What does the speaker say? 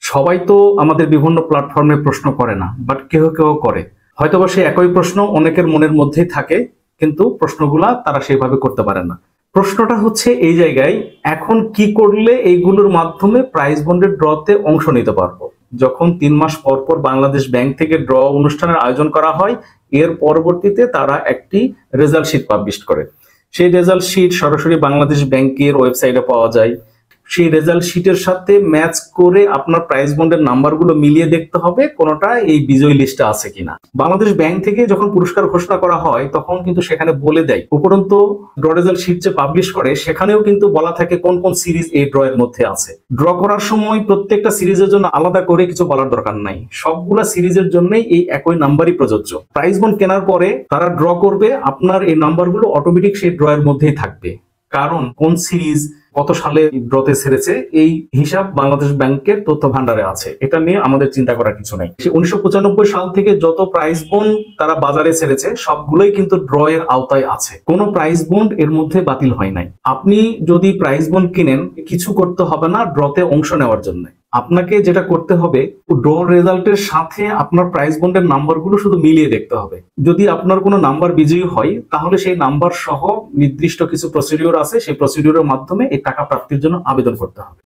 সবাই তো আমাদের বিভিন্ন প্ল্যাটফর্মে প্রশ্ন করে না, বাট কেউ কেউ করে। হয়তোবা সে একই প্রশ্ন অনেকের মনের মধ্যেই থাকে, কিন্তু প্রশ্নগুলা তারা সেভাবে করতে পারে না। প্রশ্নটা হচ্ছে এই জায়গায়, এখন কি করলে এইগুলোর মাধ্যমে প্রাইজ বন্ডের ড্রতে অংশ নিতে পারবো? যখন 3 মাস পর পর বাংলাদেশ ব্যাংক থেকে ড্র অনুষ্ঠানের আয়োজন করা হয়, এর পরবর্তীতে তারা একটি রেজাল্ট শিট পাবলিশ করে। সেই রেজাল্ট শিট সরাসরি বাংলাদেশ ব্যাংকের ওয়েবসাইটে পাওয়া যায়। সেই রেজাল্ট শিটের সাথে ম্যাচ করে আপনার প্রাইজ বন্ডের নাম্বারগুলো মিলিয়ে দেখতে হবে কোনটা এই বিজয়ী লিস্টে আছে কিনা। বাংলাদেশ ব্যাংক থেকে যখন পুরস্কার ঘোষণা করা হয় তখন কিন্তু সেখানে বলে দেয়, উপরন্তু ড্র রেজাল্ট শিট যে পাবলিশ করে সেখানেও কিন্তু বলা থাকে কোন কোন সিরিজ এই ড্র এর মধ্যে আছে। ড্র করার সময় প্রত্যেকটা সিরিজের জন্য আলাদা করে কিছু বলার দরকার নাই, সবগুলা সিরিজের জন্যই এই একই নাম্বারই প্রযোজ্য। প্রাইজ বন্ড কেনার পরে তারা ড্র করবে, আপনার এই নাম্বারগুলো অটোমেটিক সেই ড্র এর মধ্যেই থাকবে, কারণ কোন সিরিজ কত সালে ড্রতে ছেড়েছে এই হিসাব বাংলাদেশ ব্যাংকের তথ্য ভান্ডারে আছে। এটা নিয়ে আমাদের চিন্তা করার কিছু নাই। 1995 সাল থেকে যত প্রাইজ বন্ড তারা বাজারে ছেড়েছে সবগুলোই কিন্তু ড্র এর আওতায় আছে, কোনো প্রাইজ বন্ড এর মধ্যে বাতিল হয় নাই। আপনি যদি প্রাইজ বন্ড কিনেন, কিছু করতে হবে না ড্রতে অংশ নেওয়ার জন্য। আপনাকে যেটা করতে হবে, ড্র রেজাল্টের সাথে আপনার প্রাইজ বন্ডের নাম্বারগুলো শুধু মিলিয়ে দেখতে হবে। যদি আপনার কোনো নাম্বার বিজয়ী হয় তাহলে সেই নাম্বার সহ নির্দিষ্ট কিছু প্রসিডিওর আছে, সেই প্রসিডিওরের মাধ্যমে এই টাকা প্রাপ্তির জন্য আবেদন করতে হবে।